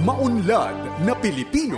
Maunlad na Pilipino.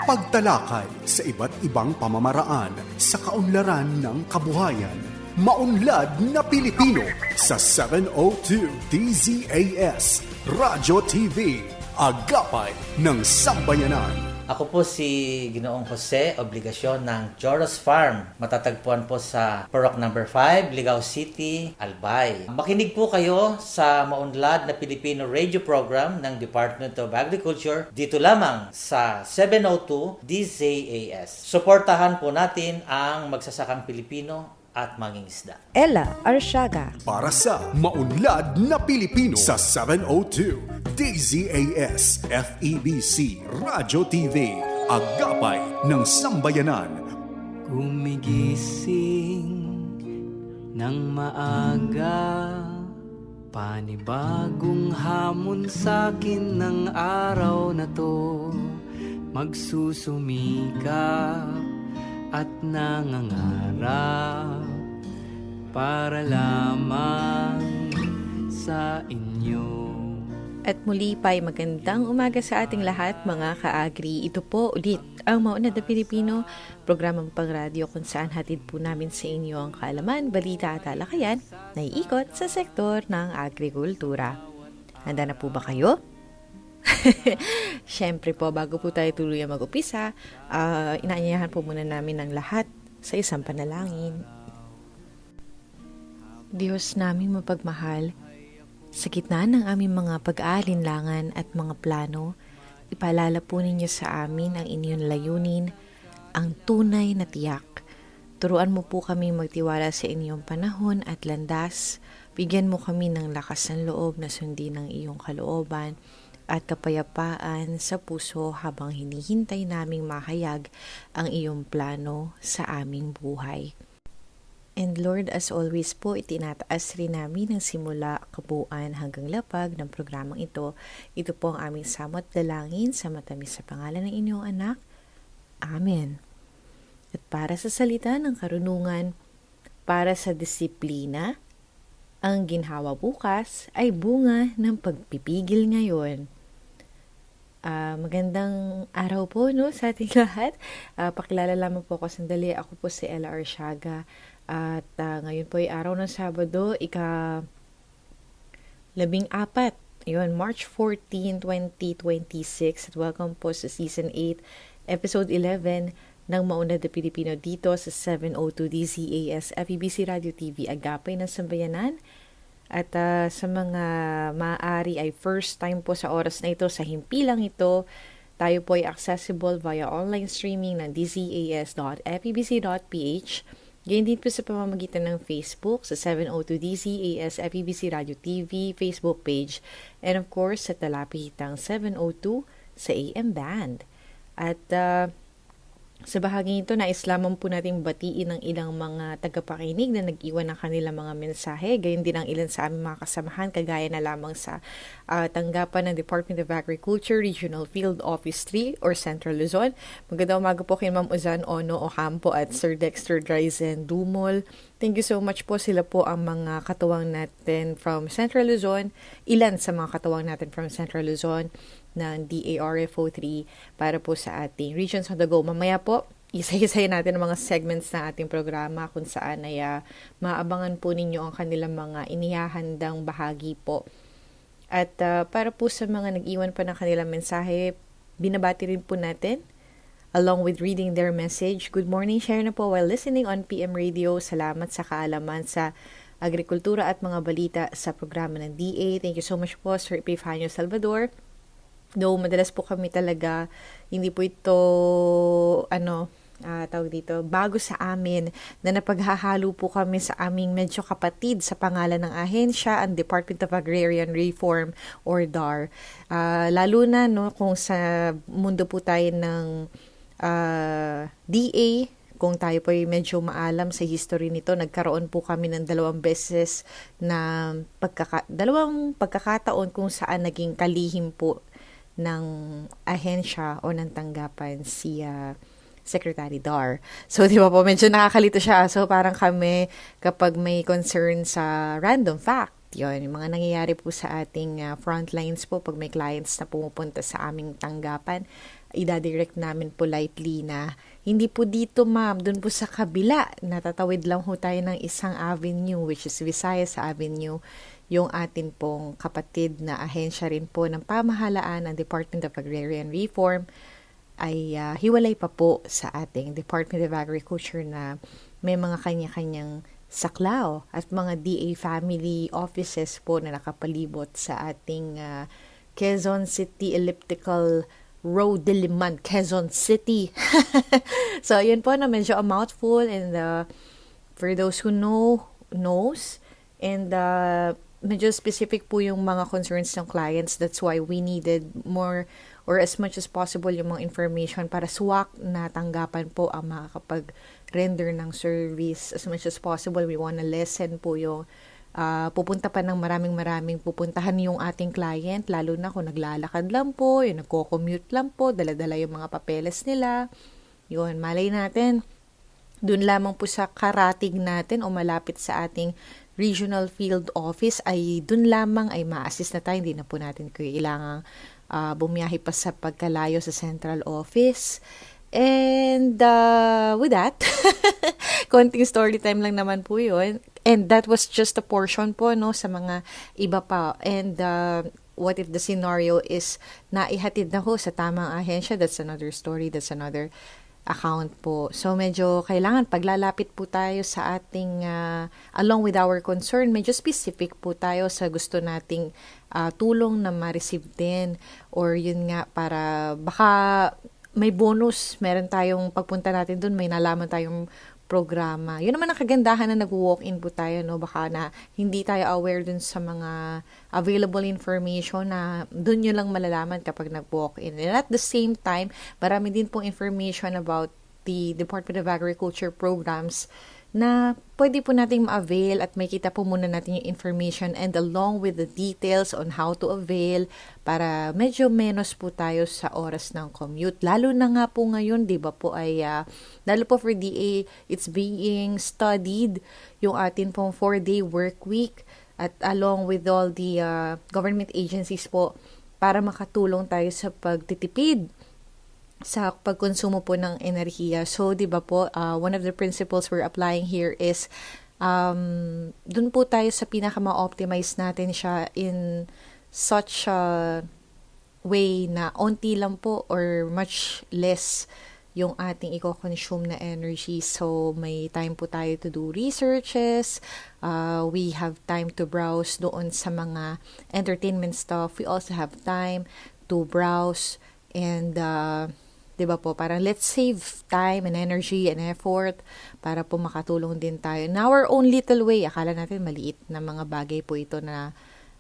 Pagtalakay sa iba't ibang pamamaraan sa kaunlaran ng kabuhayan. Maunlad na Pilipino sa 702 DZAS Radyo TV. Agapay ng Sambayanan. Ako po si Ginoong Jose Obligasyon ng Joros Farm. Matatagpuan po sa Purok number 5, Ligao City, Albay. Makinig po kayo sa Maunlad na Pilipino radio program ng Department of Agriculture dito lamang sa 702 DZAS. Suportahan po natin ang magsasakang Pilipino at mangingisda. Ella Arshaga. Para sa Maunlad na Pilipino sa 702 DZAS FEBC Radyo TV. Agapay ng Sambayanan. Gumigising ng maaga, panibagong hamon sa'kin ng araw na to. Magsusumikap at nangangarap para lamang sa inyo. At muli pa'y magandang umaga sa ating lahat mga ka-agri. Ito po ulit ang Maunlad na Pilipino, programang pang-radyo kung saan hatid po namin sa inyo ang kaalaman, balita at talakayan na iikot sa sektor ng agrikultura. Handa na po ba kayo? Siyempre po, bago po tayo tuluyan mag-upisa, inaanyayahan po muna namin ang lahat sa isang panalangin. Diyos naming mapagmahal, sa gitna ng aming mga pag-aalinlangan at mga plano, ipaalala po ninyo sa amin ang inyong layunin, ang tunay na tiyak. Turuan mo po kami magtiwala sa inyong panahon at landas, bigyan mo kami ng lakas ng loob na sundin ang iyong kalooban, at kapayapaan sa puso habang hinihintay naming mahayag ang iyong plano sa aming buhay. And Lord, as always po, itinataas rin namin ang simula, kabuuan hanggang lapag ng programang ito. Ito po ang aming samot dalangin sa matamis sa pangalan ng inyong anak. Amen. At para sa salita ng karunungan, para sa disiplina, ang ginhawa bukas ay bunga ng pagpipigil ngayon. Magandang araw po sa ating lahat. Pakilala lamang po ako sandali. Ako po si Ella Arshaga. At ngayon po ay araw ng Sabado, ika-14. March 14, 2026. At welcome po sa Season 8, Episode 11 ng Maunlad na Pilipino dito sa 702 DZAS FEBC Radio TV. Agapay ng Sambayanan. At sa mga maaari ay first time po sa oras na ito, sa himpilang ito, tayo po ay accessible via online streaming ng dzas.febc.ph. Ganyan din po sa pamamagitan ng Facebook sa 702 DZAS FEBC Radio TV Facebook page. And of course, sa talapitang 702 sa AM band. At sa bahaging ito, nais lamang po natin batiin ang ilang mga tagapakinig na nag-iwan ng kanilang mga mensahe. Gayon din ang ilan sa aming mga kasamahan, kagaya na lamang sa tanggapan ng Department of Agriculture, Regional Field Office 3 or Central Luzon. Magandang umaga po kay Ma'am Uzan Ono Ocampo at Sir Dexter Dryzen Dumol. Thank you so much po. Sila po ang mga katuwang natin from Central Luzon. Ilan sa mga katuwang natin from Central Luzon ng DARFO3 para po sa ating Regions on the Go. Mamaya po, isa-isay natin ang mga segments na ating programa kung saan ay maabangan po ninyo ang kanilang mga inihahandang bahagi po. At para po sa mga nag-iwan pa ng kanilang mensahe, binabati rin po natin along with reading their message. Good morning, share na po while listening on PM Radio. Salamat sa kaalaman sa agrikultura at mga balita sa programa ng DA. Thank you so much po, Sir Epifanio Salvador. Though madalas po kami talaga, hindi po ito, bago sa amin, na napaghahalo po kami sa aming medyo kapatid sa pangalan ng ahensya, ang Department of Agrarian Reform or DAR. Lalo na kung sa mundo po tayo ng DA, kung tayo po ay medyo maalam sa history nito, nagkaroon po kami ng dalawang pagkakataon kung saan naging kalihim po ng ahensya o ng tanggapan si Secretary Dar. So, di ba po, medyo nakakalito siya. So, parang kami, kapag may concern sa random fact, Yun, yung mga nangyayari po sa ating frontlines po pag may clients na pumupunta sa aming tanggapan, idadirect namin politely na hindi po dito ma'am, dun po sa kabila, natatawid lang ho tayo ng isang avenue which is Visayas Avenue, yung atin pong kapatid na ahensya rin po ng pamahalaan ng Department of Agrarian Reform ay hiwalay pa po sa ating Department of Agriculture na may mga kanya-kanyang saklaw at mga DA family offices po na nakapalibot sa ating Quezon City Elliptical Road Diliman, Quezon City. So, yun po na medyo a mouthful and for those who knows and medyo specific po yung mga concerns ng clients. That's why we needed more or as much as possible yung mga information para swak na tanggapan po ang makakapag-render ng service. As much as possible, we wanna lessen po yung pupunta pa ng maraming pupuntahan yung ating client, lalo na kung naglalakad lang po, yung nagko-commute lang po, dala-dala yung mga papeles nila. Yun, malay natin, dun lamang po sa karatig natin o malapit sa ating regional field office ay dun lamang ay ma-assist na tayo. Hindi na po natin kailangang bumiyahe pa sa pagkalayo sa central office. And with that, konting story time lang naman po yun. And that was just a portion po no sa mga iba pa. And what if the scenario is naihatid na ho sa tamang ahensya? That's another story, that's another account po. So medyo kailangan paglalapit po tayo sa ating along with our concern, medyo specific po tayo sa gusto nating tulong na ma-receive din or yun nga para baka may bonus, meron tayong pagpunta natin doon, may nalaman tayong programa. Yun naman ang kagandahan na nag-walk-in po tayo, no? Baka na hindi tayo aware dun sa mga available information na dun yun lang malalaman kapag nag-walk-in. And at the same time, marami din pong information about the Department of Agriculture programs na pwede po nating ma-avail at makita po muna natin yung information and along with the details on how to avail para medyo menos po tayo sa oras ng commute. Lalo na nga po ngayon, di ba po ay, lalo po for DA, it's being studied yung atin pong 4-day work week at along with all the government agencies po para makatulong tayo sa pagtitipid sa pagkonsumo po ng enerhiya. So, di ba po, one of the principles we're applying here is dun po tayo sa pinaka-ma-optimize natin siya in such a way na onti lang po or much less yung ating i-consume na energy. So, may time po tayo to do researches. We have time to browse doon sa mga entertainment stuff. We also have time to browse and diba po, parang let's save time and energy and effort para po makatulong din tayo. In our own little way, akala natin maliit na mga bagay po ito na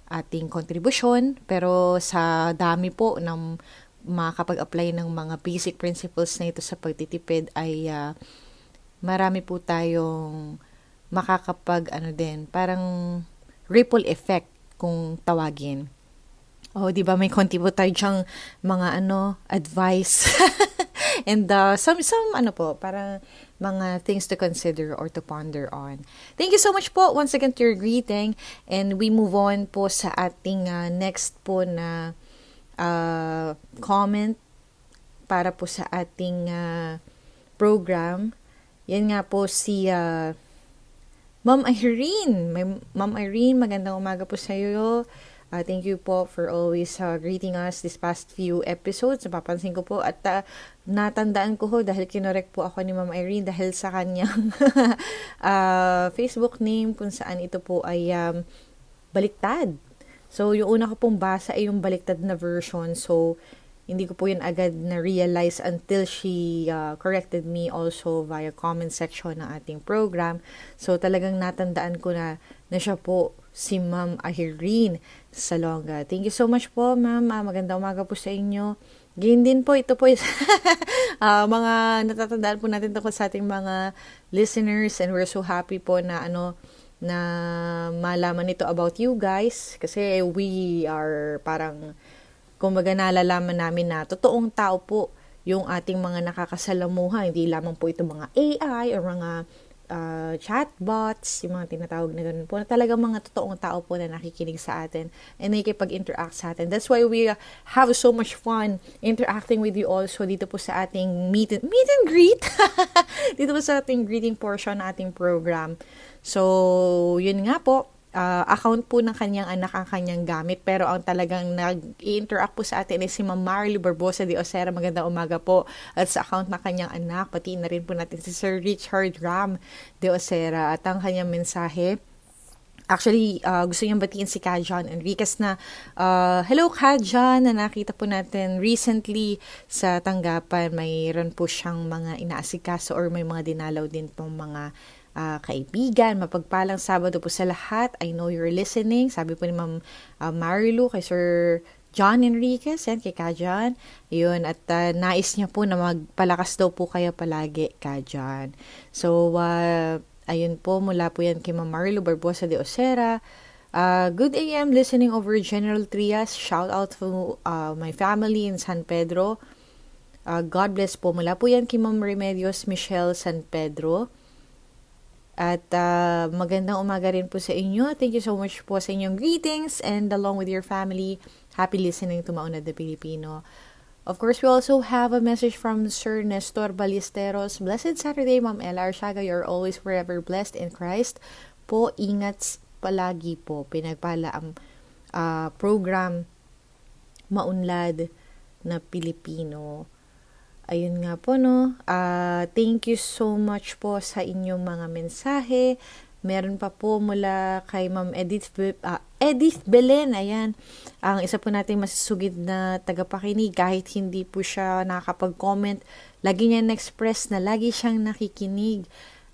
ating kontribusyon, pero sa dami po ng makakapag-apply ng mga basic principles na ito sa pagtitipid ay marami po tayong makakapag parang ripple effect kung tawagin. Oh, di ba may konti po tayo dyang mga advice and some parang mga things to consider or to ponder on. Thank you so much po once again to your greeting and we move on po sa ating next po na comment para po sa ating program. Yan nga po si Ma'am Irene. Ma'am Irene, magandang umaga po sa iyo. Thank you po for always greeting us this past few episodes. Napapansin ko po at natandaan ko ho dahil kinorek po ako ni Ma'am Irene dahil sa kanyang Facebook name kung saan ito po ay baliktad. So, yung una ko pong basa ay yung baliktad na version. So, hindi ko po yun agad na-realize until she corrected me also via comment section ng ating program. So, talagang natandaan ko na siya po si Ma'am Irene Salonga. Thank you so much po, Ma'am. Magandang umaga po sa inyo. Ganyan din po, ito po mga natatandaan po natin tungkol sa ating mga listeners and we're so happy po na na malaman ito about you guys kasi we are parang kumbaga nalalaman namin na totoong tao po yung ating mga nakakasalamuha. Hindi lamang po ito mga AI or mga chatbots, yung mga tinatawag na ganun po, na talagang mga totoong tao po na nakikinig sa atin and nakikipag-interact sa atin. That's why we have so much fun interacting with you also dito po sa ating meet and greet. Dito po sa ating greeting portion na ating program. So, yun nga po, account po ng kanyang anak ang kanyang gamit, pero ang talagang nag-interact po sa atin ay si Ma'am Marilu Barbosa de Osera. Magandang umaga po. At sa account ng kanyang anak, pati na rin po natin si Sir Richard Ram de Osera at ang kanyang mensahe. Actually, gusto niyang batiin si Kajan Enriquez na, hello Kajan, na nakita po natin recently sa tanggapan. Mayroon po siyang mga inaasikaso or may mga dinalaw din pong mga kaibigan. Mapagpalang Sabado po sa lahat. I know you're listening. Sabi po ni Ma'am Marilu kay Sir John Enriquez and kay Kajan. Yun, at nais niya po na magpalakas daw po kayo palagi, Kajan. So, ayun po, mula po yan kay Ma'am Marilu Barbosa de Osera. Good AM listening over General Trias. Shout out to my family in San Pedro. God bless po. Mula po yan kay Ma'am Remedios Michelle San Pedro. At magandang umaga rin po sa inyo. Thank you so much po sa inyong greetings and along with your family, happy listening to Maunlad na Pilipino. Of course, we also have a message from Sir Nestor Ballesteros. Blessed Saturday, Ma'am Ella Arsiaga. You're always forever blessed in Christ. Po, ingat palagi po. Pinagpala ang program Maunlad na Pilipino. Ayun nga po, no. Thank you so much po sa inyong mga mensahe. Meron pa po mula kay Ma'am Edith Belen. Ayan, ang isa po nating masusugid na tagapakinig. Kahit hindi po siya nakakapag-comment, lagi niya na-express na lagi siyang nakikinig.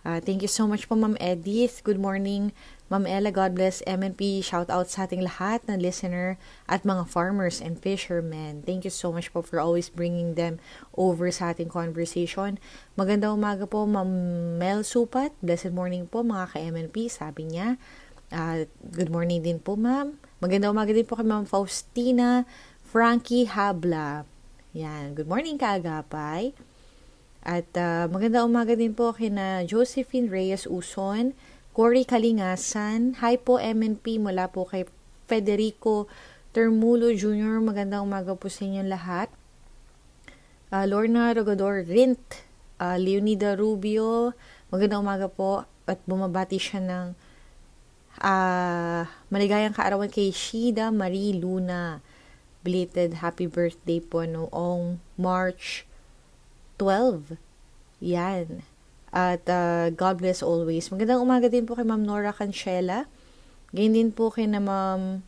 Thank you so much po, Ma'am Edith. Good morning, Ma'am Ella. God bless MNP. Shout out sa ating lahat na listener at mga farmers and fishermen. Thank you so much po for always bringing them over sa ating conversation. Magandang umaga po, Ma'am Mel Supat. Blessed morning po, mga ka-MNP, sabi niya. Good morning din po, Ma'am. Magandang umaga din po kay Ma'am Faustina Frankie Habla. Yan. Good morning, kaagapay. At magandang umaga din po kay na Josephine Reyes Uson, Cory Kalingasan. Hi po, MNP, mula po kay Federico Termulo Jr. Magandang umaga po sa inyong lahat. Lorna Rogador Rint, Leonida Rubio, magandang umaga po. At bumabati siya ng maligayang kaarawan kay Shida Marie Luna. Belated happy birthday po noong March 12. Yan. At God bless always. Magandang umaga din po kay Ma'am Nora Cancela. Ganyan din po kay na Ma'am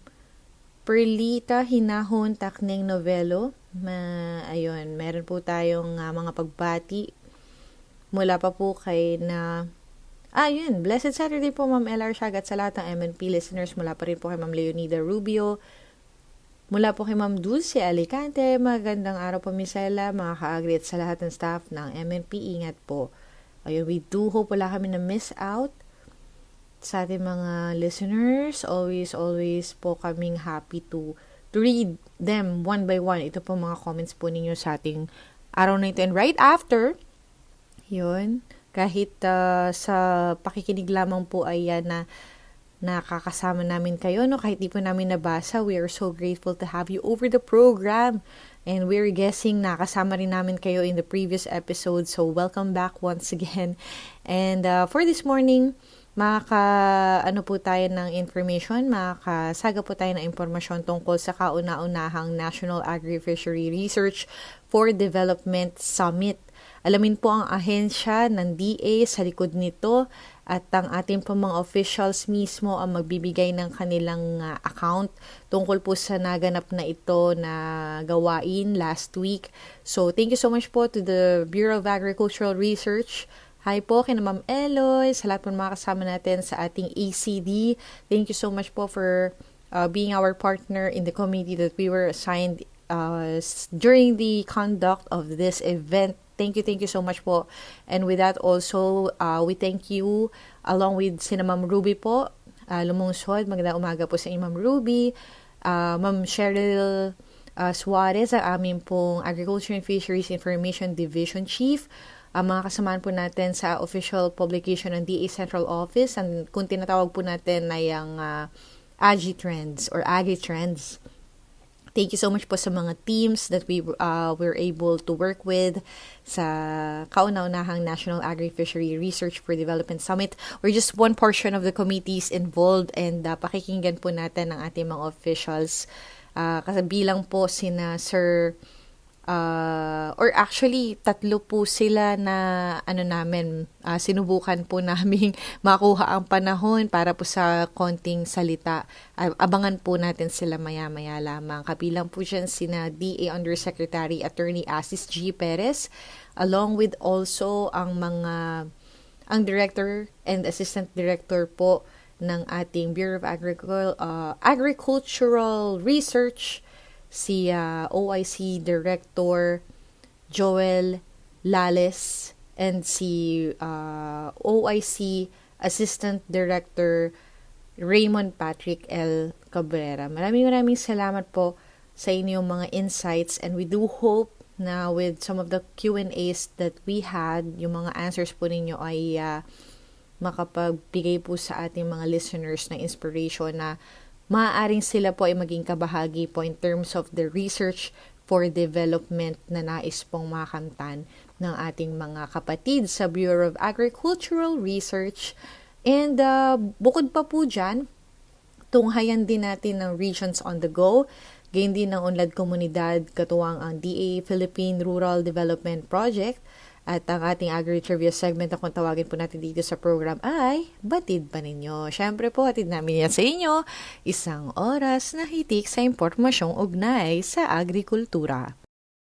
Perlita Hinahon Takneng Novelo. Ayun, meron po tayong mga pagbati. Mula pa po kay na yun, Blessed Saturday po, Ma'am Ella Arsiaga, at sa lahat ng MNP listeners. Mula pa rin po kay Ma'am Leonida Rubio. Mula po kay Ma'am Dulce Alicante. Magandang araw po, Miss Ella, mga ka-agri at sa lahat ng staff ng MNP. Ingat po. Ayun, we do hope wala kami na miss out sa ating mga listeners. Always po kaming happy to read them one by one. Ito po mga comments po ninyo sa ating araw na ito. And right after, yun, kahit sa pakikinig lamang po ay na nakakasama namin kayo, no? Kahit di po namin nabasa, we are so grateful to have you over the program. And we're guessing nakasama rin namin kayo in the previous episode. So, welcome back once again. And for this morning, ano po tayo ng information, makasaga po tayo ng impormasyon tungkol sa kauna-unahang National Agri-Fishery Research for Development Summit. Alamin po ang ahensya ng DA sa likod nito at ang ating po mga officials mismo ang magbibigay ng kanilang account tungkol po sa naganap na ito na gawain last week. So, thank you so much po to the Bureau of Agricultural Research. Hi po kay Ma'am Eloy, sa lahat po mga kasama natin sa ating ACD. Thank you so much po for being our partner in the committee that we were assigned during the conduct of this event. Thank you so much po. And with that also, we thank you along with sina Ma'am Ruby po, Lumungsod. Magandang umaga po sa inyo, Ma'am Ruby. Ma'am Cheryl Suarez, ang aming pong Agriculture and Fisheries Information Division Chief. mga kasamaan po natin sa official publication ng DA Central Office, and kung tinatawag po natin ay ang AgriTrends or AgriTrends. Thank you so much po sa mga teams that we were able to work with sa kauna-unahang National Agri-Fishery Research for Development Summit. We're just one portion of the committees involved, and pakikinggan po natin ang ating mga officials. Kasabilang po sina Sir or actually tatlo po sila na sinubukan po naming makuha ang panahon para po sa konting salita. Abangan po natin sila maya-maya lamang. Kabilang po dyan sina DA Undersecretary Attorney Asis G. Perez, along with also ang Director and Assistant Director po ng ating Bureau of Agricultural Research, si OIC Director Joel Lales, and si OIC Assistant Director Raymond Patrick L. Cabrera. Maraming salamat po sa inyong mga insights, and we do hope na with some of the Q&As that we had, yung mga answers po ninyo ay makapagbigay po sa ating mga listeners ng inspiration na maaaring sila po ay maging kabahagi po in terms of the research for development na nais pong makamtan ng ating mga kapatid sa Bureau of Agricultural Research. And bukod pa po dyan, tunghayan din natin ng Regions on the Go, gayon din ng Unlad Komunidad, katuwang ang DA Philippine Rural Development Project. At ang ating agri-trivia segment na kung tawagin po natin dito sa program ay Batid Pa Ninyo. Siyempre po, hatid namin yan sa inyo, isang oras na hitik sa impormasyong ugnay sa agrikultura.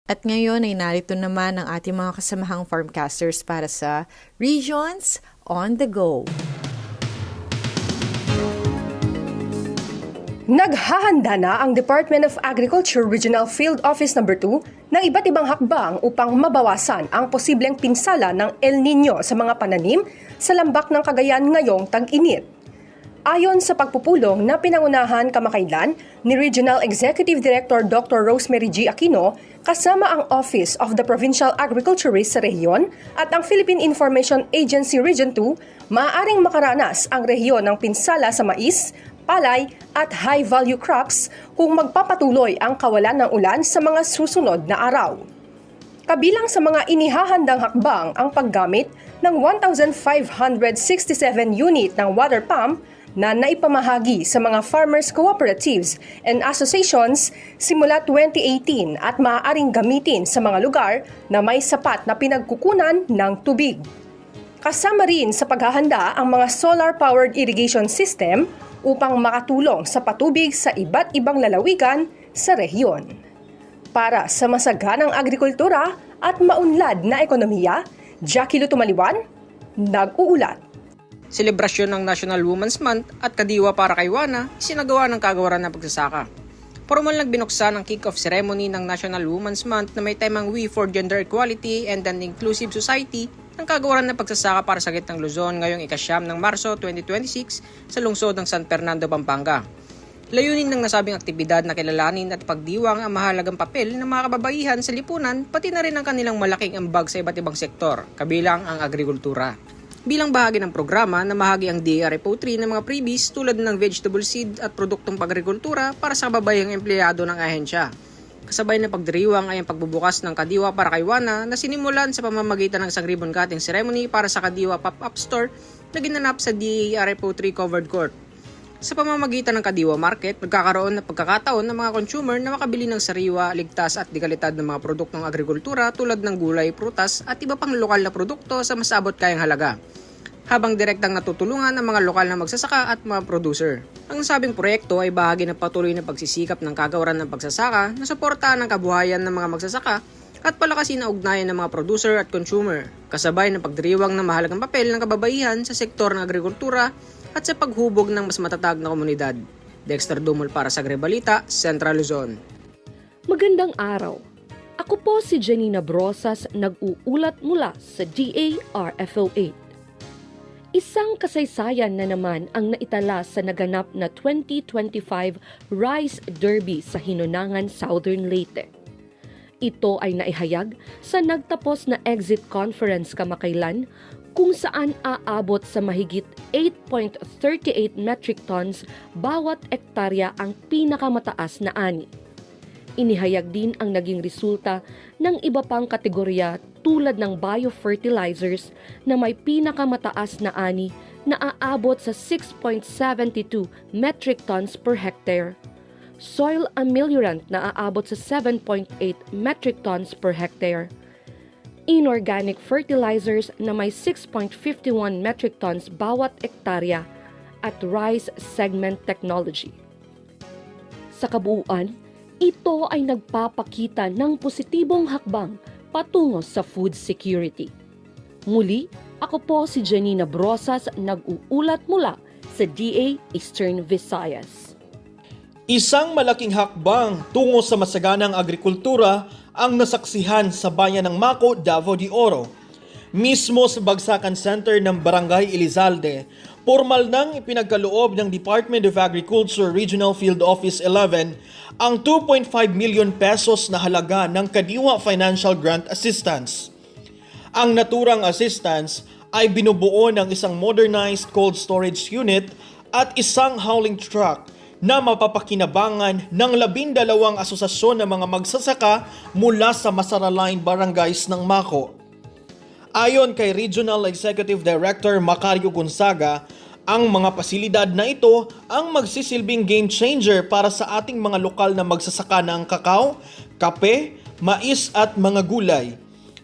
At ngayon ay narito naman ang ating mga kasamahang farmcasters para sa Regions on the Go. Naghahanda na ang Department of Agriculture Regional Field Office No. 2 ng iba't ibang hakbang upang mabawasan ang posibleng pinsala ng El Nino sa mga pananim sa lambak ng Cagayan ngayong tag-init. Ayon sa pagpupulong na pinangunahan kamakailan ni Regional Executive Director Dr. Rosemary G. Aquino kasama ang Office of the Provincial Agriculturist sa rehiyon at ang Philippine Information Agency Region 2, maaaring makaranas ang rehiyon ng pinsala sa mais, palay at high-value crops kung magpapatuloy ang kawalan ng ulan sa mga susunod na araw. Kabilang sa mga inihahandang hakbang ang paggamit ng 1,567 unit ng water pump na naipamahagi sa mga farmers cooperatives and associations simula 2018 at maaaring gamitin sa mga lugar na may sapat na pinagkukunan ng tubig. Kasama rin sa paghahanda ang mga solar-powered irrigation system upang makatulong sa patubig sa iba't ibang lalawigan sa rehiyon. Para sa masaganang agrikultura at maunlad na ekonomiya, Jackie Lutumaliwan, nag-uulat. Selebrasyon ng National Women's Month at Kadiwa para kay Wana, isinagawa ng Kagawaran ng Pagsasaka. Formal nagbinuksan ang kick-off ceremony ng National Women's Month na may temang We for Gender Equality and an Inclusive Society ng Kagawaran ng Pagsasaka para sa Gitnang Luzon ngayong ika-9 ng Marso 2026 sa lungsod ng San Fernando, Pampanga. Layunin ng nasabing aktibidad na kilalanin at pagdiwang ang mahalagang papel ng mga kababaihan sa lipunan pati na rin ang kanilang malaking ambag sa iba't ibang sektor, kabilang ang agrikultura. Bilang bahagi ng programa, namahagi ang DARFO3 ng mga freebies tulad ng vegetable seed at produktong pagrikultura para sa kababayang empleyado ng ahensya. Kasabay ng pagdiriwang ay ang pagbubukas ng Kadiwa para kay Wana na sinimulan sa pamamagitan ng isang ribbon cutting ceremony para sa Kadiwa Pop-Up Store na ginanap sa DARFO3 Covered Court. Sa pamamagitan ng Kadiwa Market, nagkakaroon ng pagkakataon ng mga consumer na makabili ng sariwa, ligtas at dekalidad ng mga produktong agrikultura tulad ng gulay, prutas at iba pang lokal na produkto sa mas abot kayang halaga, habang direktang natutulungan ang mga lokal na magsasaka at mga producer. Ang sabing proyekto ay bahagi ng patuloy na pagsisikap ng Kagawaran ng Pagsasaka na suportahan ang kabuhayan ng mga magsasaka at palakasin ang ugnayan ng mga producer at consumer, kasabay ng pagdiriwang ng mahalagang papel ng kababaihan sa sektor ng agrikultura at sa paghubog ng mas matatag na komunidad. Dexter Dumol para sa Agribalita, Central Luzon. Magandang araw. Ako po si Janina Brosas, nag-uulat mula sa DARFO 8. Isang kasaysayan na naman ang naitala sa naganap na 2025 Rice Derby sa Hinunangan, Southern Leyte. Ito ay naihayag sa nagtapos na exit conference kamakailan kung saan aabot sa mahigit 8.38 metric tons bawat ektarya ang pinakamataas na ani. Inihayag din ang naging resulta ng iba pang kategorya tulad ng biofertilizers na may pinakamataas na ani na aabot sa 6.72 metric tons per hectare, soil ameliorant na aabot sa 7.8 metric tons per hectare, inorganic fertilizers na may 6.51 metric tons bawat ektarya, at rice segment technology. Sa kabuuan, ito ay nagpapakita ng positibong hakbang patungo sa food security. Muli, ako po si Janina Brosas, nag-uulat mula sa DA Eastern Visayas. Isang malaking hakbang tungo sa masaganang agrikultura ang nasaksihan sa bayan ng Maco, Davao de Oro. Mismo sa Bagsakan Center ng Barangay Elizalde, formal nang ipinagkaloob ng Department of Agriculture Regional Field Office 11 ang 2.5 million pesos na halaga ng Kadiwa Financial Grant Assistance. Ang naturang assistance ay binubuo ng isang modernized cold storage unit at isang hauling truck na mapapakinabangan ng 12 asosasyon ng mga magsasaka mula sa Masaraline Barangays ng Maco. Ayon kay Regional Executive Director Macario Gonzaga, ang mga pasilidad na ito ang magsisilbing game changer para sa ating mga lokal na magsasaka ng kakao, kape, mais at mga gulay.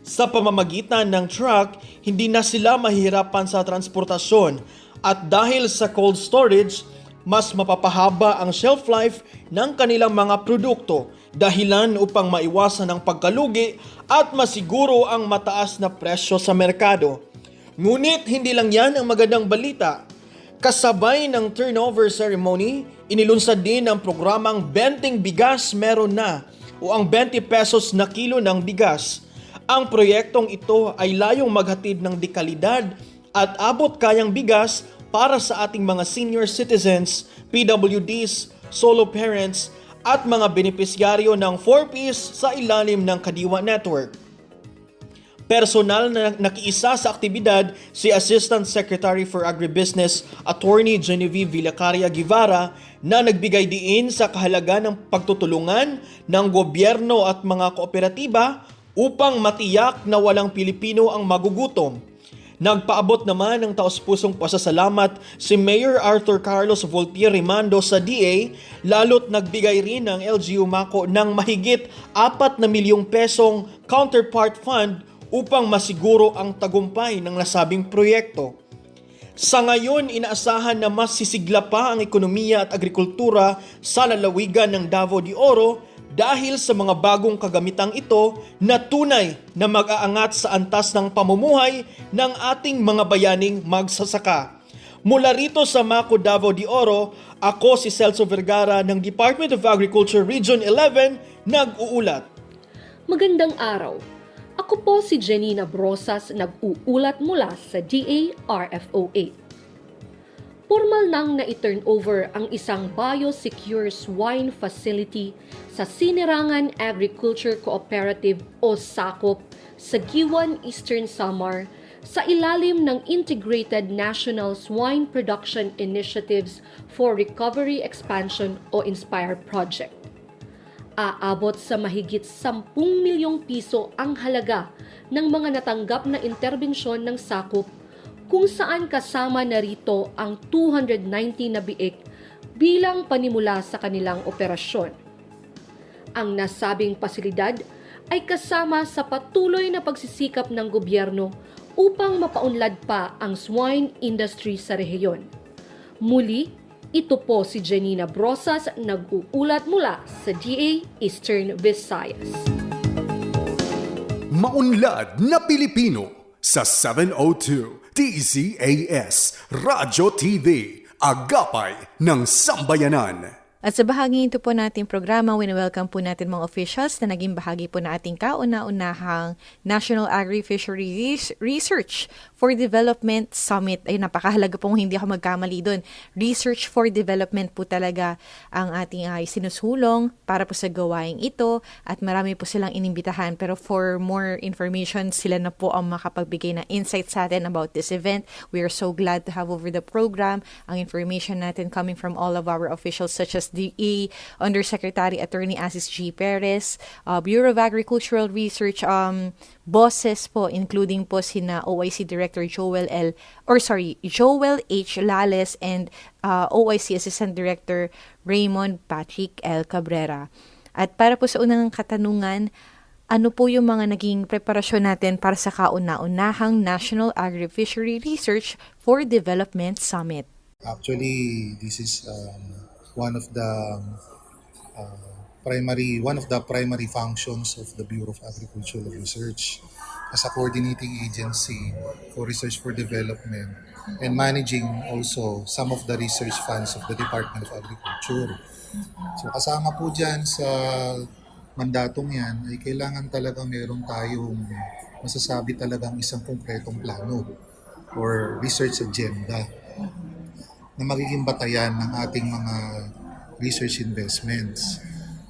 Sa pamamagitan ng truck, hindi na sila mahihirapan sa transportasyon at dahil sa cold storage, mas mapapahaba ang shelf life ng kanilang mga produkto, dahilan upang maiwasan ang pagkalugi at masiguro ang mataas na presyo sa merkado. Ngunit hindi lang yan ang magandang balita. Kasabay ng turnover ceremony, inilunsad din ang programang Benting Bigas Meron Na o ang 20 pesos na kilo ng bigas. Ang proyektong ito ay layong maghatid ng dekalidad at abot kayang bigas para sa ating mga senior citizens, PWDs, solo parents at mga benepisyaryo ng 4Ps sa ilalim ng Kadiwa Network. Personal na nakiisa sa aktibidad si Assistant Secretary for Agribusiness Attorney Genevieve Villacaria Guevara na nagbigay diin sa kahalagan ng pagtutulungan ng gobyerno at mga kooperatiba upang matiyak na walang Pilipino ang magugutom. Nagpaabot naman ng taos-pusong pasasalamat si Mayor Arthur Carlos Voltier Rimando sa DA, lalo't nagbigay rin ng LGU Maco ng mahigit 4 na milyong pesong counterpart fund upang masiguro ang tagumpay ng nasabing proyekto. Sa ngayon, inaasahan na mas sisigla pa ang ekonomiya at agrikultura sa lalawigan ng Davao de Oro dahil sa mga bagong kagamitang ito na tunay na mag-aangat sa antas ng pamumuhay ng ating mga bayaning magsasaka. Mula rito sa Maco, Davao de Oro, ako si Celso Vergara ng Department of Agriculture Region 11, nag-uulat. Magandang araw. Ako po si Janina Brosas, nag-uulat mula sa DARFO 8. Formal nang na-turn over ang isang biosecure swine facility sa Sinirangan Agriculture Cooperative o SACOP sa Giwan, Eastern Samar sa ilalim ng Integrated National Swine Production Initiatives for Recovery Expansion o INSPIRE project. Aabot sa mahigit 10 milyong piso ang halaga ng mga natanggap na interbensyon ng SACOP kung saan kasama na rito ang 290 na biik bilang panimula sa kanilang operasyon. Ang nasabing pasilidad ay kasama sa patuloy na pagsisikap ng gobyerno upang mapaunlad pa ang swine industry sa rehiyon. Muli, ito po si Janina Brosas, nag-uulat mula sa DA Eastern Visayas. Maunlad na Pilipino sa 702 DZAS Radyo TV, Agapay ng Sambayanan. At sa bahagi ito po nating programa, wini-welcome po natin mga officials na naging bahagi po na ating kauna-unahang National Agri-Fishery Research for Development Summit. Ay, napakahalaga pong hindi ako magkamali doon. Research for Development po talaga ang ating sinusulong para po sa gawaing ito at marami po silang inimbitahan. Pero for more information, sila na po ang makapagbigay ng insights sa atin about this event. We are so glad to have over the program ang information natin coming from all of our officials such as DA Undersecretary Attorney Asis G. Perez, Bureau of Agricultural Research bosses po, including po sina OIC Director Joel H. Lales and OIC Assistant Director Raymond Patrick L. Cabrera. At para po sa unang katanungan, ano po yung mga naging preparasyon natin para sa kauna-unahang National Agri-Fishery Research for Development Summit? Actually, this is one of the primary functions of the Bureau of Agricultural Research as a coordinating agency for research for development and managing also some of the research funds of the Department of Agriculture. So kasama po dyan sa mandatong yan ay kailangan talaga meron tayong masasabi talagang isang konkretong plano or research agenda na magiging batayan ng ating mga research investments.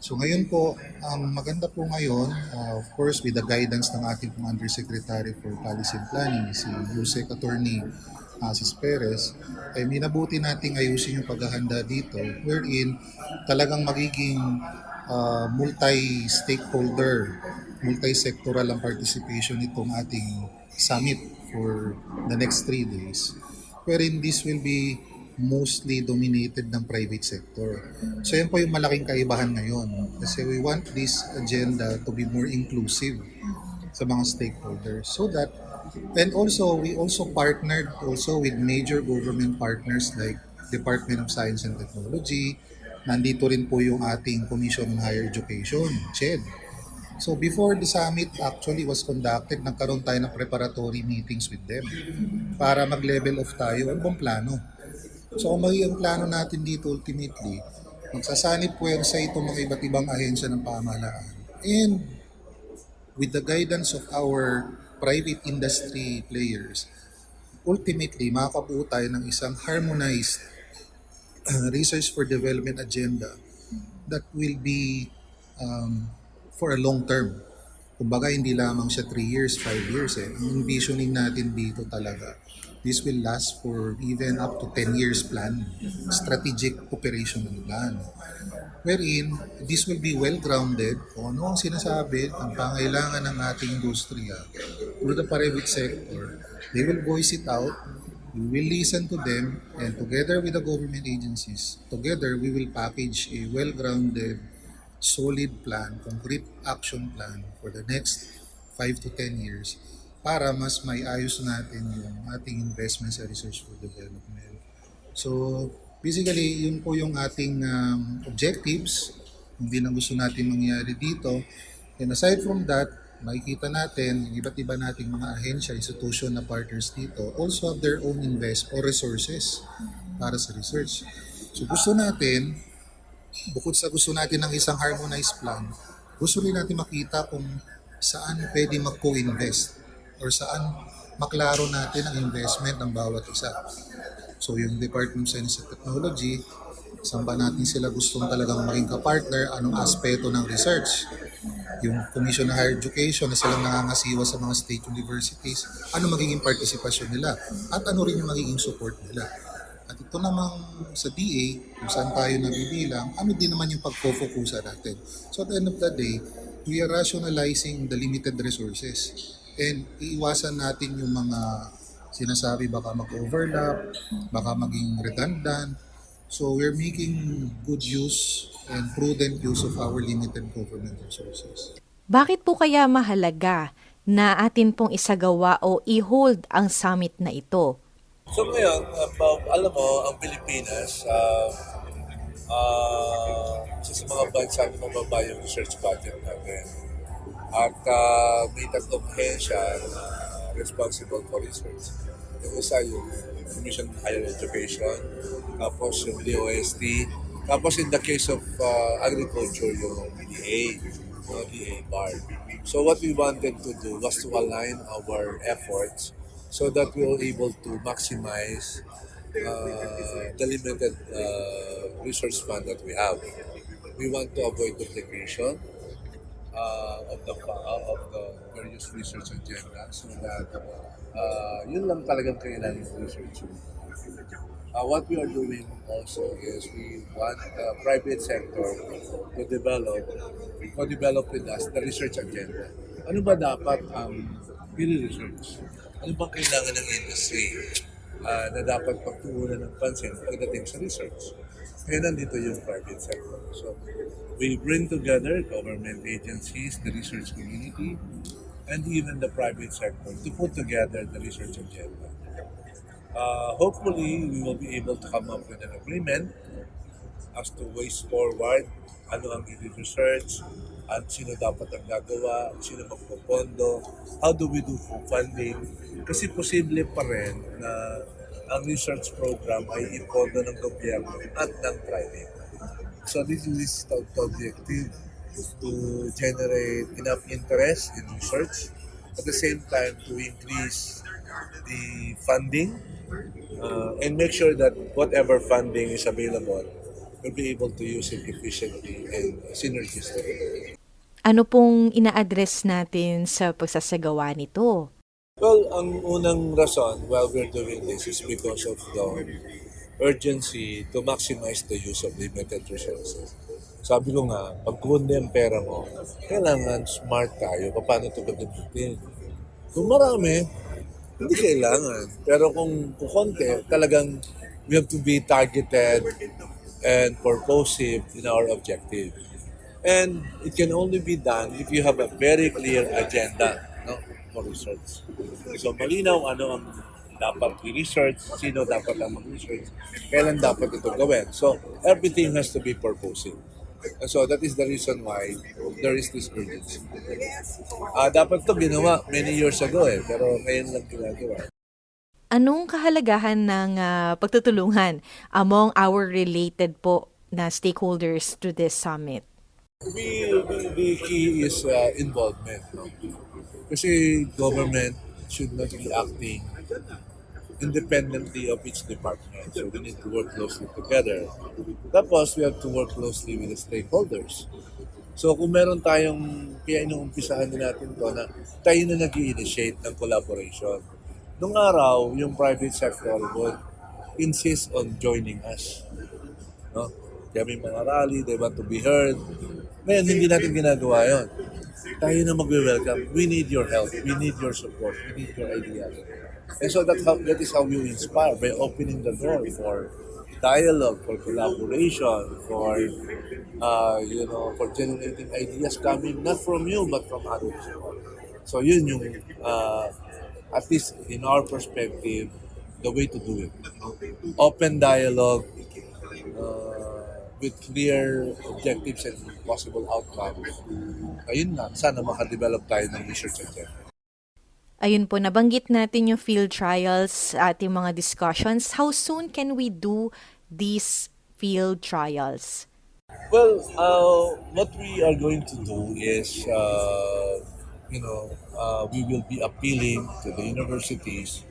So ngayon po, ang maganda po ngayon, of course with the guidance ng ating Undersecretary for Policy and Planning, si USEC Attorney Asis Perez, ay minabuti nating ayusin yung paghahanda dito wherein talagang magiging multi-stakeholder, multi-sectoral ang participation nitong ating summit for the next 3 days. Wherein this will be mostly dominated ng private sector. So yan po yung malaking kaibahan ngayon. Kasi we want this agenda to be more inclusive sa mga stakeholders. So that, and also, we also partnered also with major government partners like Department of Science and Technology. Nandito rin po yung ating Commission on Higher Education, CHED. So before the summit actually was conducted, nagkaroon tayo ng preparatory meetings with them para mag-level off tayo ang buong plano. So kung magiging plano natin dito ultimately, magsasanib puwersa itong mga iba't ibang ahensya ng pamahalaan. And with the guidance of our private industry players, ultimately makabuo tayo ng isang harmonized research for development agenda that will be for a long term. Kumbaga hindi lamang siya 3 years, 5 years. Ang envisioning natin dito talaga, this will last for even up to 10 years plan, strategic operational plan. Wherein, this will be well-grounded kung ano ang sinasabi, ang pangailangan ng ating industriya through the private sector. They will voice it out, we will listen to them, and together with the government agencies, together we will package a well-grounded, solid plan, concrete action plan for the next 5 to 10 years para mas may ayos natin yung ating investment sa research for development. So, basically, yun po yung ating objectives, hindi na gusto natin mangyari dito. And aside from that, makikita natin, yung iba't iba nating mga ahensya, institution na partners dito, also have their own invest or resources para sa research. So, gusto natin, bukod sa gusto natin ng isang harmonized plan, gusto rin natin makita kung saan pwede mag-co-invest or saan maklaro natin ang investment ng bawat isa. So yung Department of Science and Technology, saan ba natin sila gustong talagang maging kapartner, anong aspeto ng research. Yung Commission on Higher Education na silang nangangasiwa sa mga state universities, ano magiging partisipasyon nila at ano rin yung magiging support nila. At ito namang sa DA, kung saan tayo nabibilang, ano din naman yung pagpo-focusan natin. So at the end of the day, we are rationalizing the limited resources. And iiwasan natin yung mga sinasabi baka mag-overlap, baka maging redundant. So we're making good use and prudent use of our limited government resources. Bakit po kaya mahalaga na atin pong isagawa o i-hold ang summit na ito? So ngayon, alam mo, ang Pilipinas, isa sa mga bansa na mababa yung research budget natin. At may tatlong ahensya na responsible for research. Yung isa yung Commission on Higher Education, tapos yung DOST, tapos in the case of agriculture, yung DA, DA BARD. So what we wanted to do was to align our efforts so that we are able to maximize the limited resource fund that we have. We want to avoid duplication of the various research agenda so that yun lang talagang kailangan ng research. What we are doing also is we want the private sector to develop with us the research agenda. Ano ba dapat ang research? Ano bang kailangan ng industry na dapat pagtuunan ng pansin pagdating sa research? Kaya nandito yung private sector. So, we bring together government agencies, the research community, and even the private sector to put together the research agenda. Hopefully, we will be able to come up with an agreement as to ways forward, ano ang i-research, at sino dapat ang gagawa, sino magpopondo, how do we do funding. Kasi posible pa rin na ang research program ay ipondo ng gobyerno at ng private. So this is the objective, to generate enough interest in research, at the same time to increase the funding and make sure that whatever funding is available, we'll be able to use it efficiently and synergistically. Ano pong ina-address natin sa pagsasagawa nito? Well, ang unang rason while we're doing this is because of the urgency to maximize the use of limited resources. Sabi ko nga, pag kundi ang pera mo, kailangan smart tayo paano ito gagamitin. Kung marami, hindi kailangan. Pero kung konti, talagang we have to be targeted and purposive in our objective. And it can only be done if you have a very clear agenda, no, for research. So malinaw ano ang dapat i-research, sino dapat ang mag-research, kailan dapat ito gawin. So everything has to be purposive. And so that is the reason why there is this urgency. Dapat ito ginawa many years ago pero ngayon lang ginagawa. Anong kahalagahan ng pagtutulungan among our related po na stakeholders to this summit? The key is involvement. No? Kasi government should not be acting independently of each department. So we need to work closely together. Tapos we have to work closely with the stakeholders. So kung meron tayong, kaya inuumpisahan din natin to na tayo na nag-i-initiate ng collaboration. Nung araw, yung private sector would insist on joining us. No? Kaya may mga rally, they want to be heard. Ngayon, hindi natin ginagawa yun. Tayo na mag-welcome. We need your help. We need your support. We need your ideas. And so that is how you inspire, by opening the door for dialogue, for collaboration, for for generating ideas coming not from you but from others. So yun yung at least in our perspective, the way to do it. Open dialogue with clear objectives and possible outcomes. Ayun na, sana makadevelop tayo ng research agenda. Ayun po, nabanggit natin yung field trials at yung mga discussions. How soon can we do these field trials? Well, what we are going to do is, we will be appealing to the universities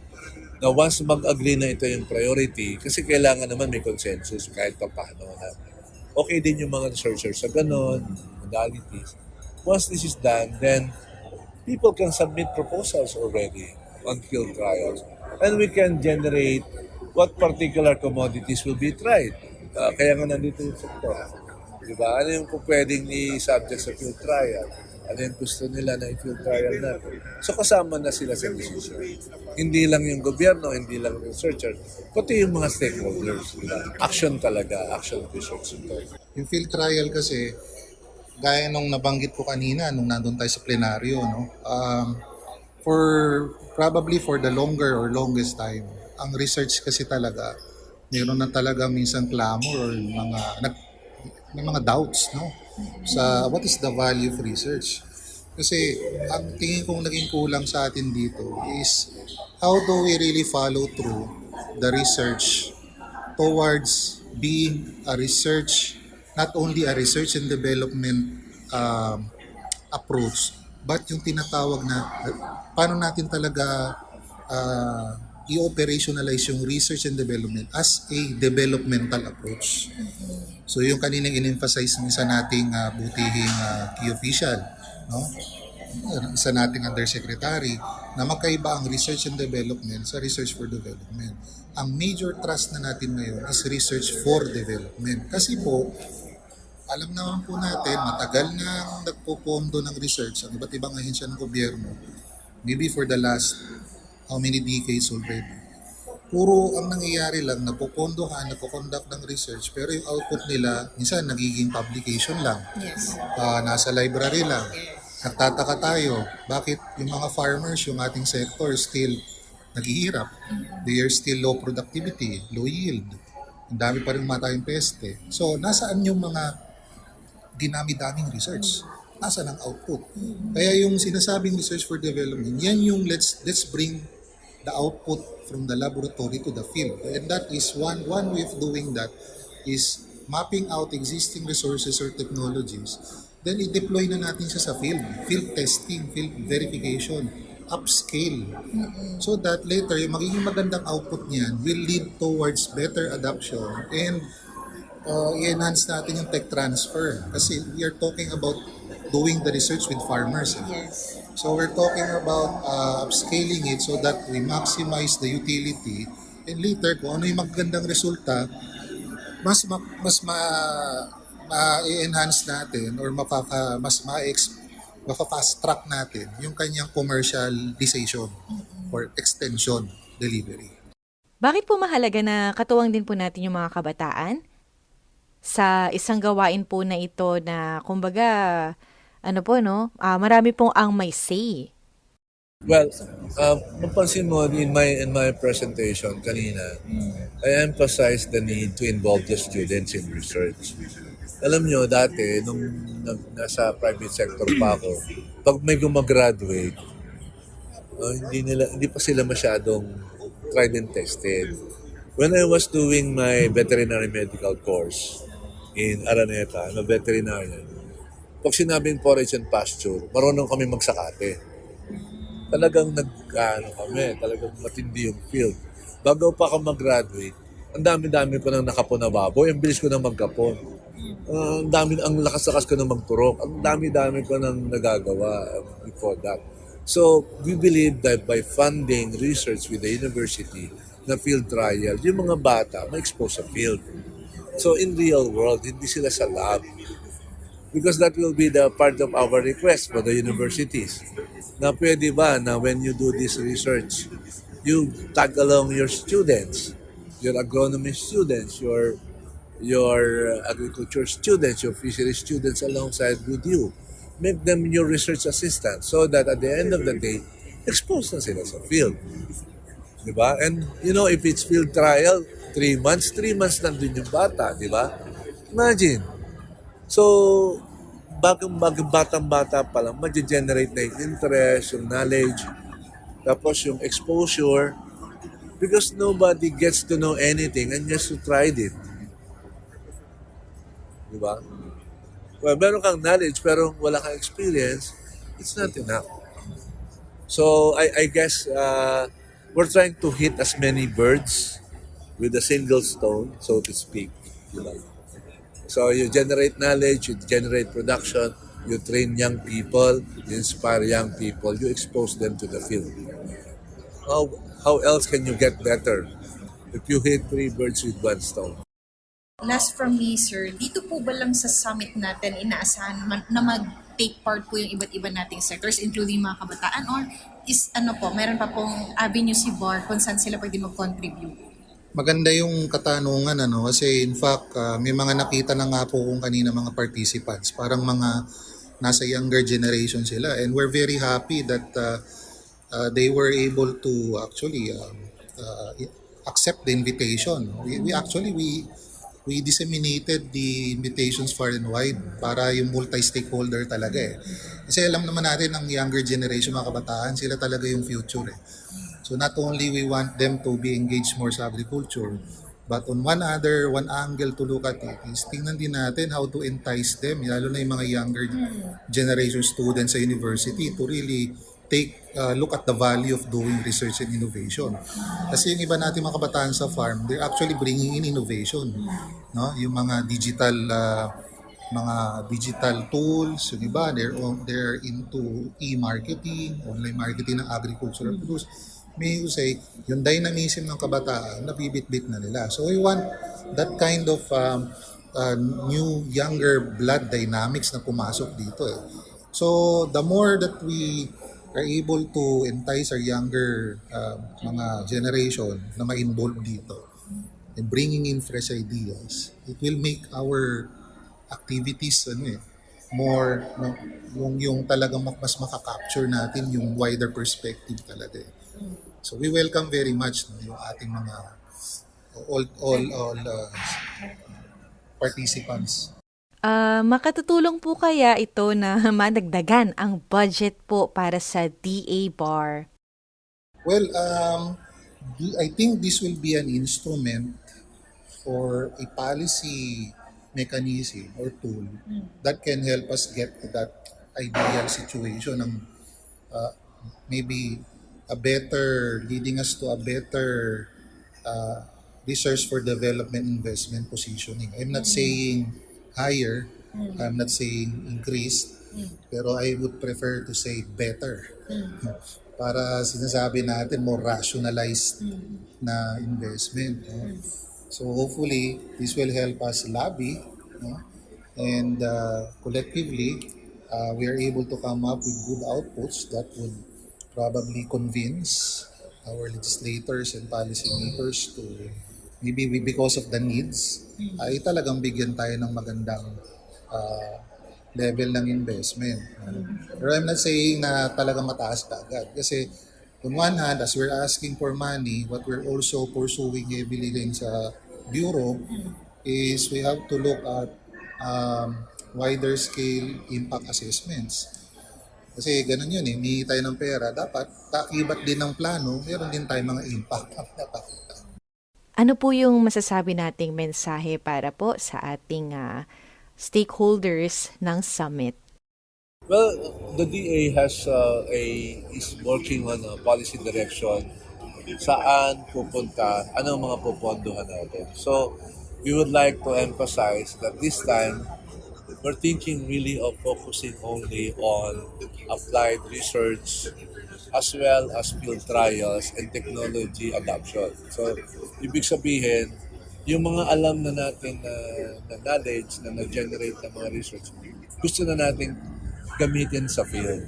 na once mag-agree na ito yung priority, kasi kailangan naman may consensus kahit pa paano na okay din yung mga researchers sa ganon, modalities. Once this is done, then people can submit proposals already on field trials. And we can generate what particular commodities will be tried. Kaya nga nandito yung sector. Diba? Ano yung pwedeng i-subject sa field trial? Ano yung gusto nila na i-field trial natin? So kasama na sila sa decision. Hindi lang yung gobyerno, hindi lang yung researcher, pati yung mga stakeholders. Diba? Action talaga, action research. Yung field trial kasi, gaya nung nabanggit ko kanina nung nandun tayo sa plenaryo, no? Probably for the longer or longest time, ang research kasi talaga, mayroon na talaga minsan clamor or may mga doubts, no? Sa what is the value of research. Kasi ang tingin kong naging kulang sa atin dito is how do we really follow through the research towards being a research, not only a research and development approach, but yung tinatawag na paano natin talaga i-operationalize yung research and development as a developmental approach. So yung kaninang in-emphasize ng isa nating butihing key official, no? Isa nating undersecretary, na magkaiba ang research and development sa research for development. Ang major trust na natin ngayon is research for development. Kasi po, alam naman po natin, matagal na nagpopondo ng research ang iba't ibang ahensya ng gobyerno, maybe for the last how many decades already. Puro ang nangyayari lang, napopondohan, napoconduct ng research, pero yung output nila, minsan nagiging publication lang. Yes. Nasa library lang. Nagtataka tayo, bakit yung mga farmers, yung ating sector, still naghihirap. They are still low productivity, low yield. Ang dami pa rin matayong peste. So, nasaan yung mga dinami-daming research? Nasaan ang output? Kaya yung sinasabing research for development, yan yung let's bring the output from the laboratory to the field. And that is one way of doing that is mapping out existing resources or technologies. Then i-deploy na natin siya sa field testing, field verification, upscale. So that later, yung magiging magandang output niyan will lead towards better adoption and i-enhance natin yung tech transfer. Kasi we are talking about doing the research with farmers. Yes. So we're talking about upscaling it so that we maximize the utility and later kung ano yung magandang resulta, mas ma-enhance natin or mapa-fast track natin yung kanyang commercialization or extension delivery. Bakit po mahalaga na katuwang din po natin yung mga kabataan sa isang gawain po na ito na kumbaga marami pong ang may say? Well, mapansin mo in my presentation kanina, I emphasized the need to involve the students in research. Alam nyo, dati, nung nasa private sector pa ako, pag may gumagraduate, hindi pa sila masyadong tried and tested. When I was doing my veterinary medical course in Araneta, I'm a veterinarian, pag sinabing forage and pasture, marunong kami magsakate. Talagang talagang matindi yung field. Bago pa ako mag-graduate, ang dami-dami ko nang nakapon na baboy, ang bilis ko nang magkapon. Ang lakas-lakas ko nang magturok, ang dami-dami ko nang nagagawa before that. So, we believe that by funding research with the university na field trial, yung mga bata ma-expose sa field. So, in real world, hindi sila sa lab. Because that will be the part of our request for the universities. Na pwede ba na when you do this research, you tag along your students, your agronomy students, your agriculture students, your fishery students alongside with you. Make them your research assistants so that at the end of the day, expose na sila sa field. Diba? And if it's field trial, 3 months nandun yung bata, diba? Imagine. So, batang-bata pa lang, mag-generate na yung interest, yung knowledge, tapos yung exposure, because nobody gets to know anything unless you tried it. Diba? Well, meron kang knowledge, pero wala kang experience, it's not enough. So, I guess, we're trying to hit as many birds with a single stone, so to speak. Diba? So you generate knowledge, you generate production, you train young people, you inspire young people, you expose them to the field. How else can you get better if you hit 3 birds with 1 stone? Last from me, sir, dito po ba lang sa summit natin inaasahan na mag-take part po yung iba't iba nating sectors, including mga kabataan, or meron pa pong avenue si BAR kung saan sila pwede mag-contribute? Maganda yung katanungan kasi in fact may mga nakita na nga po kung kanina mga participants, parang mga nasa younger generation sila, and we're very happy that they were able to actually accept the invitation. We disseminated the invitations far and wide para yung multi-stakeholder talaga Kasi alam naman natin ang younger generation, mga kabataan, sila talaga yung future So not only we want them to be engaged more sa agriculture, but on one angle to look at it is tingnan din natin how to entice them, lalo na yung mga younger generation students sa university to really look at the value of doing research and innovation. Kasi yung iba natin mga kabataan sa farm, they're actually bringing in innovation, no? Yung mga digital tools, yung iba they're into e-marketing, online marketing ng agricultural produce. May you say, yung dynamism ng kabataan, nabibitbit na nila. So we want that kind of new, younger blood dynamics na pumasok dito. So the more that we are able to entice our younger mga generation na ma-involve dito and bringing in fresh ideas, it will make our activities more yung talagang mas makaka-capture natin yung wider perspective talaga. So we welcome very much yung ating mga all participants. Makatutulong po kaya ito na madagdagan ang budget po para sa DA Bar? Well, I think this will be an instrument or a policy mechanism or tool that can help us get to that ideal situation ng maybe leading us to a better research for development investment positioning. I'm not saying higher, I'm not saying increased, pero I would prefer to say better. Para sinasabi natin more rationalized na investment. So hopefully, this will help us lobby, and collectively, we are able to come up with good outputs that would probably convince our legislators and policymakers to maybe because of the needs, ay talagang bigyan tayo ng magandang level ng investment. Pero I'm not saying na talagang mataas ka agad. Kasi on one hand, as we're asking for money, what we're also pursuing heavily rin sa Bureau is we have to look at wider scale impact assessments. Kasi ganun yun may tayo ng pera, dapat kakibat din ng plano, meron din tayo mga impact na pinapakita. Ano po yung masasabi nating mensahe para po sa ating stakeholders ng summit? Well, the DA is working on a policy direction saan pupunta, anong mga pupondohan natin. So, we would like to emphasize that this time, we're thinking really of focusing only on applied research as well as field trials and technology adoption. So, ibig sabihin, yung mga alam na natin na knowledge na nag-generate ng mga research, gusto na natin gamitin sa field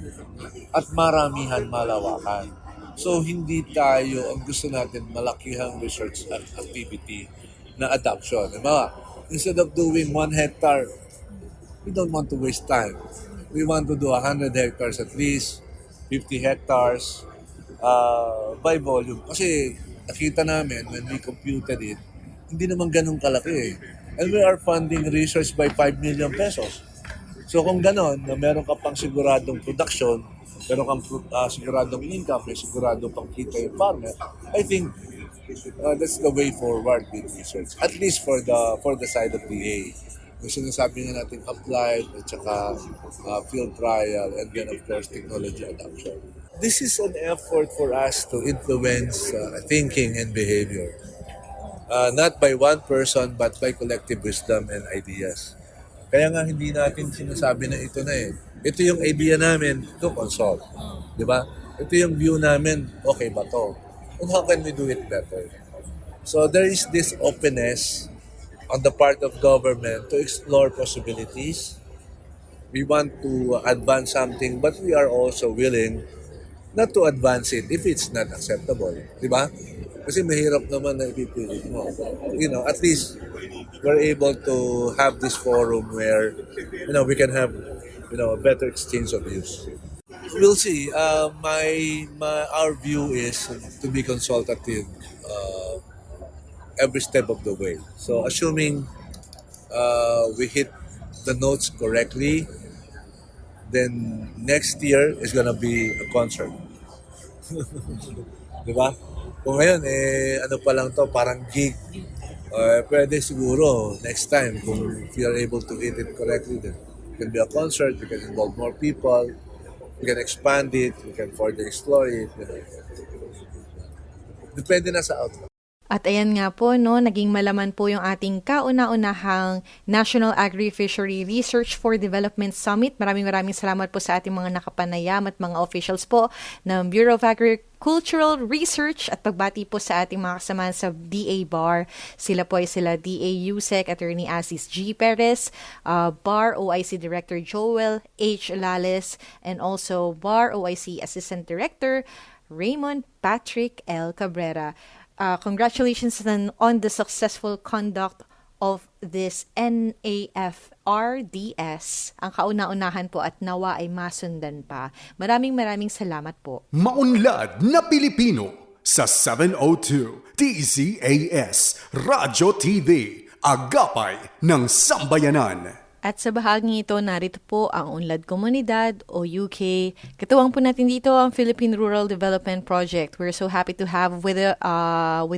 at maramihan, malawakan. So, hindi tayo, ang gusto natin, malakihang research activity na adoption. Diba? Instead of doing 1 hectare, we don't want to waste time. We want to do 100 hectares at least, 50 hectares by volume. Kasi nakita namin when we computed it, hindi naman ganun kalaki. And we are funding research by 5 million pesos. So kung ganon, na meron ka pang siguradong production, meron kang siguradong income, may siguradong pang kita yung farmer, I think that's the way forward with research. At least for the side of DA. Yung sinasabi nga natin applied at saka field trial and then of course technology adoption. This is an effort for us to influence thinking and behavior. Not by one person but by collective wisdom and ideas. Kaya nga hindi natin sinasabi na ito na Ito yung idea namin to consult. Di ba? Ito yung view namin, okay ba to? And how can we do it better? So there is this openness on the part of government to explore possibilities. We want to advance something, but we are also willing not to advance it if it's not acceptable. Di ba? Kasi mahirap naman na ipipilit mo. At least we're able to have this forum where, we can have, a better exchange of views. We'll see. Our view is to be consultative every step of the way. So assuming we hit the notes correctly, then next year is gonna be a concert. Diba? Kung ngayon, ano pa lang to, parang gig. Pwede siguro next time, kung if we are able to hit it correctly, then it can be a concert, we can involve more people, We can expand it, we can further explore it. Depende na sa outcome. At ayan nga po, no, naging malaman po yung ating kauna-unahang National Agri-Fishery Research for Development Summit. Maraming salamat po sa ating mga nakapanayam at mga officials po ng Bureau of Agricultural Research at pagbati po sa ating mga kasamahan sa DA Bar. Sila po ay sila DA USEC Attorney Asis G. Perez, Bar OIC Director Joel H. Lales, and also Bar OIC Assistant Director Raymond Patrick L. Cabrera. Congratulations on the successful conduct of this NAFRDS. Ang kauna-unahan po at nawa ay masundan pa. Maraming salamat po. Maunlad na Pilipino sa 702 DZAS Radyo TV, Agapay ng Sambayanan. At sa bahaging ito, narito po ang Unlad Komunidad o UK. Katuwang po natin dito ang Philippine Rural Development Project. We're so happy to have with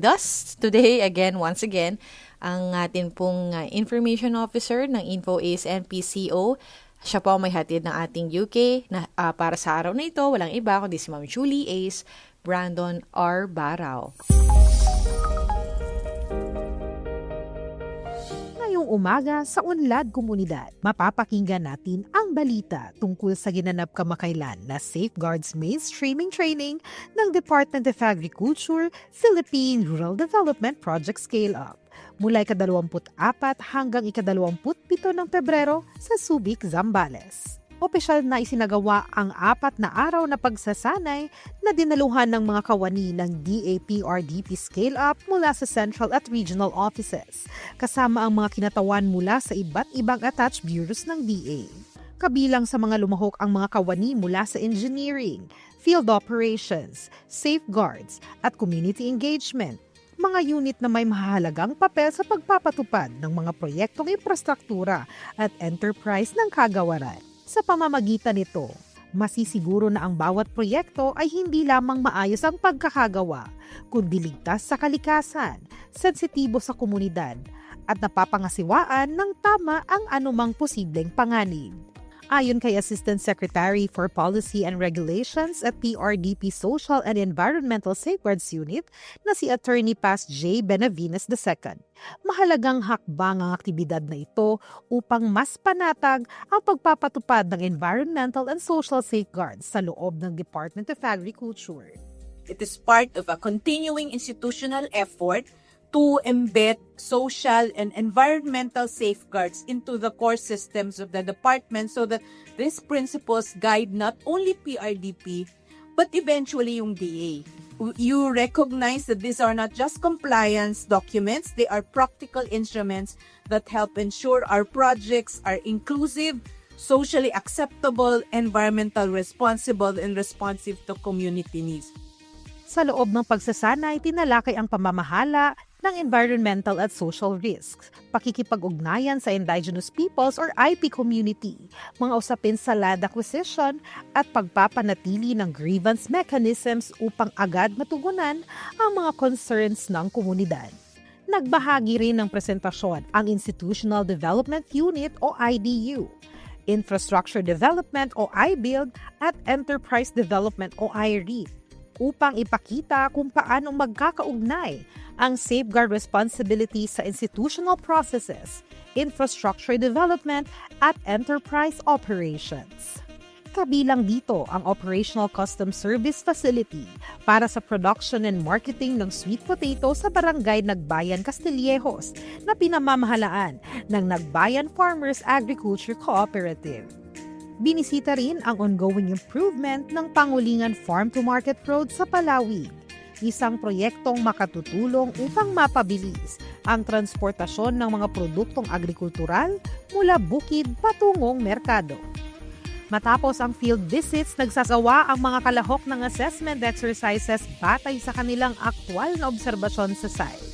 us today, once again, ang atin pong Information Officer ng InfoAce NPCO. Siya po may hatid ng ating UK na para sa araw na ito. Walang iba kundi si Ma'am Julie Ace Brandon R. Barao. Ngayong umaga sa Unlad Komunidad, mapapakinggan natin ang balita tungkol sa ginanap kamakailan na Safeguards Mainstreaming Training ng Department of Agriculture, Philippine Rural Development Project Scale-Up mula ika-24 hanggang ika-27 ng Pebrero sa Subic, Zambales. Opisyal na isinagawa ang 4 na araw na pagsasanay na dinaluhan ng mga kawani ng DAPRDP Scale-Up mula sa central at regional offices, kasama ang mga kinatawan mula sa iba't ibang attached bureaus ng DA. Kabilang sa mga lumahok ang mga kawani mula sa engineering, field operations, safeguards, at community engagement, mga unit na may mahalagang papel sa pagpapatupad ng mga proyektong infrastruktura at enterprise ng kagawaran. Sa pamamagitan nito, masisiguro na ang bawat proyekto ay hindi lamang maayos ang pagkakagawa, kundi ligtas sa kalikasan, sensitibo sa komunidad, at napapangasiwaan ng tama ang anumang posibleng panganib. Ayon kay Assistant Secretary for Policy and Regulations at PRDP Social and Environmental Safeguards Unit na si Attorney Paz J. Benavides II, mahalagang hakbang ang aktibidad na ito upang mas panatag ang pagpapatupad ng environmental and social safeguards sa loob ng Department of Agriculture. It is part of a continuing institutional effort to embed social and environmental safeguards into the core systems of the department so that these principles guide not only PRDP but eventually yung DA. You recognize that these are not just compliance documents, they are practical instruments that help ensure our projects are inclusive, socially acceptable, environmental responsible, and responsive to community needs. Sa loob ng pagsasanay, tinalakay ang pamamahala ng environmental at social risks, pakikipag-ugnayan sa indigenous peoples or IP community, mga usapin sa land acquisition at pagpapanatili ng grievance mechanisms upang agad matugunan ang mga concerns ng komunidad. Nagbahagi rin ng presentasyon ang Institutional Development Unit o IDU, Infrastructure Development o IBuild at Enterprise Development o IRED, upang ipakita kung paano magkakaugnay ang safeguard responsibilities sa institutional processes, infrastructure development, at enterprise operations. Kabilang dito ang Operational Custom Service Facility para sa production and marketing ng sweet potato sa Barangay Nagbayan, Castillejos na pinamamahalaan ng Nagbayan Farmers Agriculture Cooperative. Binisita rin ang ongoing improvement ng Pangulingan Farm-to-Market Road sa Palawig, isang proyektong makatutulong upang mapabilis ang transportasyon ng mga produktong agrikultural mula bukid patungong merkado. Matapos ang field visits, nagsagawa ang mga kalahok ng assessment exercises batay sa kanilang aktwal na obserbasyon sa site.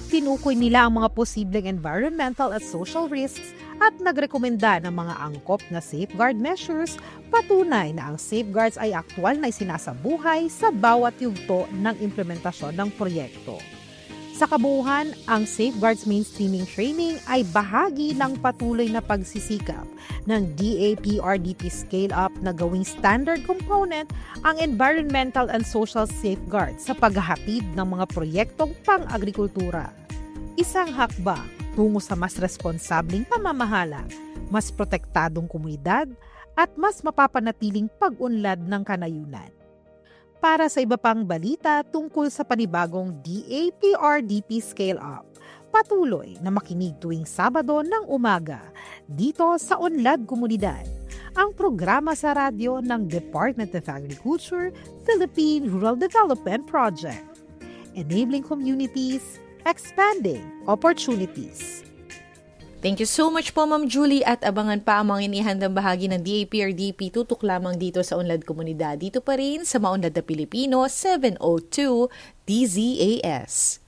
Tinukoy nila ang mga posibleng environmental at social risks at nagrekomenda ng mga angkop na safeguard measures, patunay na ang safeguards ay aktwal na isinasabuhay sa bawat yugto ng implementasyon ng proyekto. Sa kabuuan, ang Safeguards Mainstreaming Training ay bahagi ng patuloy na pagsisikap ng DAPRDP Scale-Up na gawing standard component ang environmental and social safeguards sa paghahatid ng mga proyektong pang-agrikultura. Isang hakbang tungo sa mas responsabling pamamahala, mas protektadong komunidad, at mas mapapanatiling pag-unlad ng kanayunan. Para sa iba pang balita tungkol sa panibagong DAPRDP Scale-Up, patuloy na makinig tuwing Sabado ng umaga dito sa Unlad Komunidad, ang programa sa radyo ng Department of Agriculture, Philippine Rural Development Project. Enabling communities, expanding opportunities. Thank you so much po, Ma'am Julie, at abangan pa ang mga inihandang bahagi ng DAPRDP tutok lamang dito sa Unlad Komunidad. Dito pa rin sa Maunlad na Pilipino, 702 DZAS.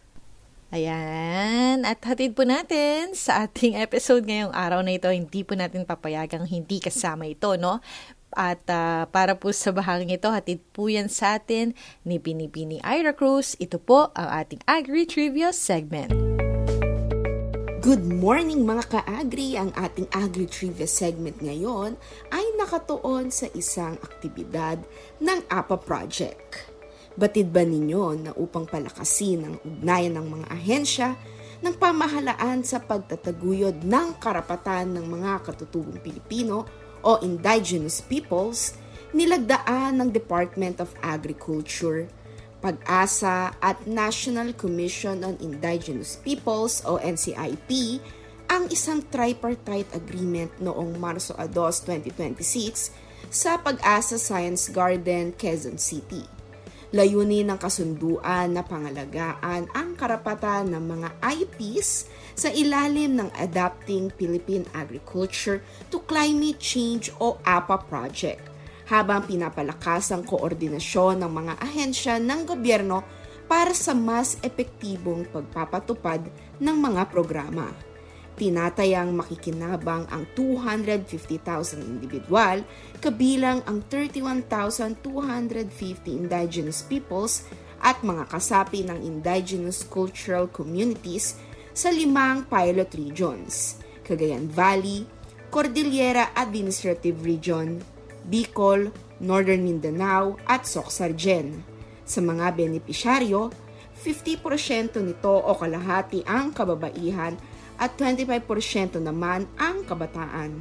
Ayan, at hatid po natin sa ating episode ngayong araw na ito, hindi po natin papayagang hindi kasama ito, no? At para po sa bahaging ito, hatid po yan sa atin ni Pinipini Ira Cruz. Ito po ang ating Agri-Trivia segment. Good morning mga ka-agri! Ang ating Agri-Trivia segment ngayon ay nakatuon sa isang aktibidad ng APA Project. Batid ba ninyo na upang palakasin ang ugnayan ng mga ahensya ng pamahalaan sa pagtataguyod ng karapatan ng mga katutubong Pilipino o indigenous peoples, nilagdaan ng Department of Agriculture, Pag-asa at National Commission on Indigenous Peoples o NCIP ang isang tripartite agreement noong Marso 2, 2026 sa Pag-asa Science Garden, Quezon City. Layunin ng kasunduan na pangalagaan ang karapatan ng mga IPs sa ilalim ng Adapting Philippine Agriculture to Climate Change o APA Project, habang pinapalakas ang koordinasyon ng mga ahensya ng gobyerno para sa mas epektibong pagpapatupad ng mga programa. Tinatayang makikinabang ang 250,000 individual, kabilang ang 31,250 indigenous peoples at mga kasapi ng indigenous cultural communities sa 5 pilot regions: Cagayan Valley, Cordillera Administrative Region, Bicol, Northern Mindanao at Soc-Sargen. Sa mga benepisyaryo, 50% nito o kalahati ang kababaihan at 25% naman ang kabataan.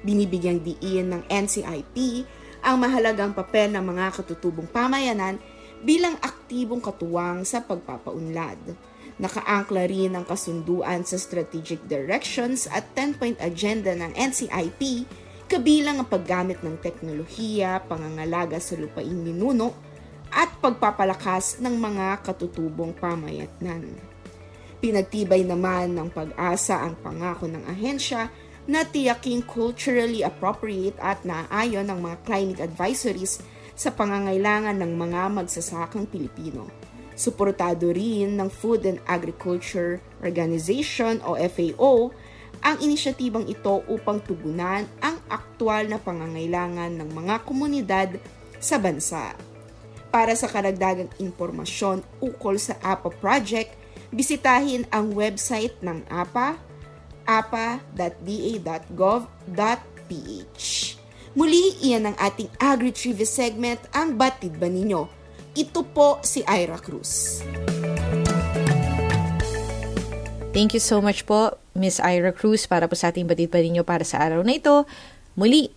Binibigyang diin ng NCIP ang mahalagang papel ng mga katutubong pamayanan bilang aktibong katuwang sa pagpapaunlad. Nakaangkla rin ang kasunduan sa strategic directions at 10-point agenda ng NCIP, kabilang ang paggamit ng teknolohiya, pangangalaga sa lupaing ninuno, at pagpapalakas ng mga katutubong pamayatnan. Pinagtibay naman ng Pag-asa ang pangako ng ahensya na tiyaking culturally appropriate at naaayon ng mga climate advisories sa pangangailangan ng mga magsasakang Pilipino. Suportado rin ng Food and Agriculture Organization o FAO ang inisyatibang ito upang tugunan ang aktwal na pangangailangan ng mga komunidad sa bansa. Para sa karagdagang impormasyon ukol sa APA Project, bisitahin ang website ng APA, apa.da.gov.ph. Muli, iyan ang ating Agri-Trivia segment, ang Batid Ba Ninyo? Ito po si Ira Cruz. Thank you so much po, Miss Ira Cruz, para po sa ating Batid Ba Ninyo para sa araw na ito. Muli,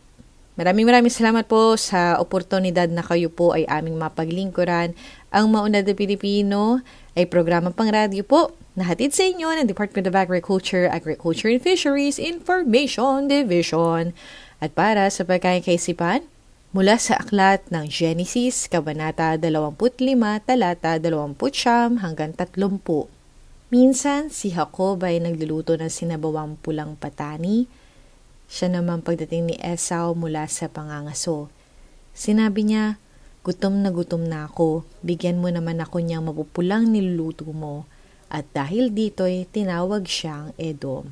maraming salamat po sa oportunidad na kayo po ay aming mapaglingkuran. Ang Maunlad na Pilipino ay programa pang radyo po na hatid sa inyo ng Department of Agriculture, Agriculture and Fisheries Information Division. At para sa pagkakaisipan, mula sa aklat ng Genesis, Kabanata 25, talata 20 hanggang 30. Minsan, si Jacob ay nagluluto ng sinabawang pulang patani. Siya naman pagdating ni Esau mula sa pangangaso. Sinabi niya, gutom na ako, bigyan mo naman ako niyang mapupulang niluluto mo. At dahil dito'y tinawag siyang Edom.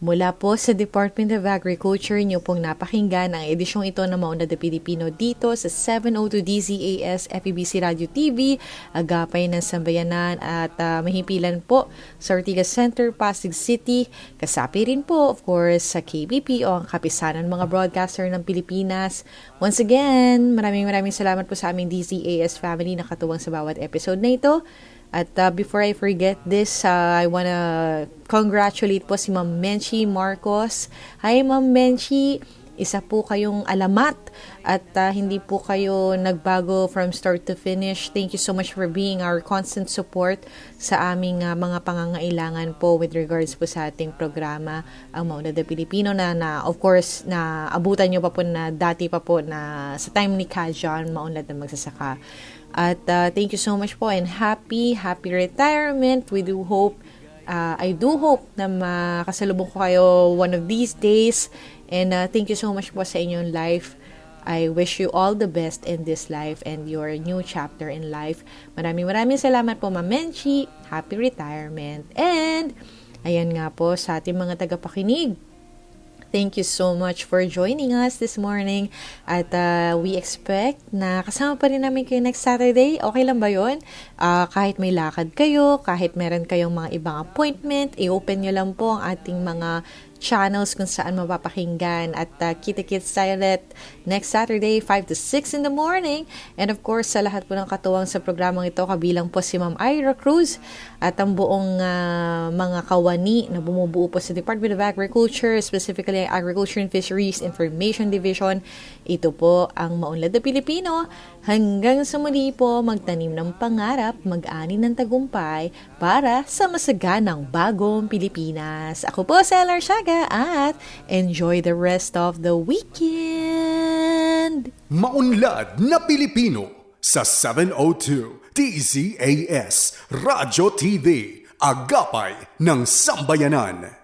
Mula po sa Department of Agriculture, niyo pong napakinggan ang edisyong ito ng Maunlad na Pilipino dito sa 702 DZAS FEBC Radio TV, Agapay ng Sambayanan at mahimpilan po sa Ortigas Center, Pasig City. Kasapi rin po, of course, sa KBP o ang Kapisanan mga Broadcaster ng Pilipinas. Once again, maraming salamat po sa aming DZAS family na katuwang sa bawat episode na ito. At before I forget this, I wanna congratulate po si Ma'am Menchi Marcos. Hi Ma'am Menchi, isa po kayong alamat at hindi po kayo nagbago from start to finish. Thank you so much for being our constant support sa aming mga pangangailangan po with regards po sa ating programa, ang Maunlad na Pilipino na of course, na abutan nyo pa po na dati pa po na sa time ni Kajan, Maunlad na Magsasaka. At thank you so much po and happy retirement. We do hope, I do hope na makasalubong ko kayo one of these days. And thank you so much po sa inyong life. I wish you all the best in this life and your new chapter in life. Maraming salamat po, Ma'am Menchi. Happy retirement. And ayan nga po sa ating mga tagapakinig. Thank you so much for joining us this morning. At we expect na kasama pa rin namin kayo next Saturday. Okay lang ba yun? Kahit may lakad kayo, kahit meron kayong mga ibang appointment, i-open nyo lang po ang ating mga channels kung saan mapapakinggan. At kita-kits tayo ulit next Saturday, 5 to 6 in the morning. And of course, sa lahat po ng katuwang sa programang ito, kabilang po si Ma'am Ira Cruz at ang buong mga kawani na bumubuo po sa Department of Agriculture, specifically Agriculture and Fisheries Information Division. Ito po ang Maunlad na Pilipino. Hanggang sa muli po, magtanim ng pangarap, mag-ani ng tagumpay para sa masaganang bagong Pilipinas. Ako po si Ella Siaga at enjoy the rest of the weekend! Maunlad na Pilipino sa 702 DZAS Radyo TV, Agapay ng Sambayanan.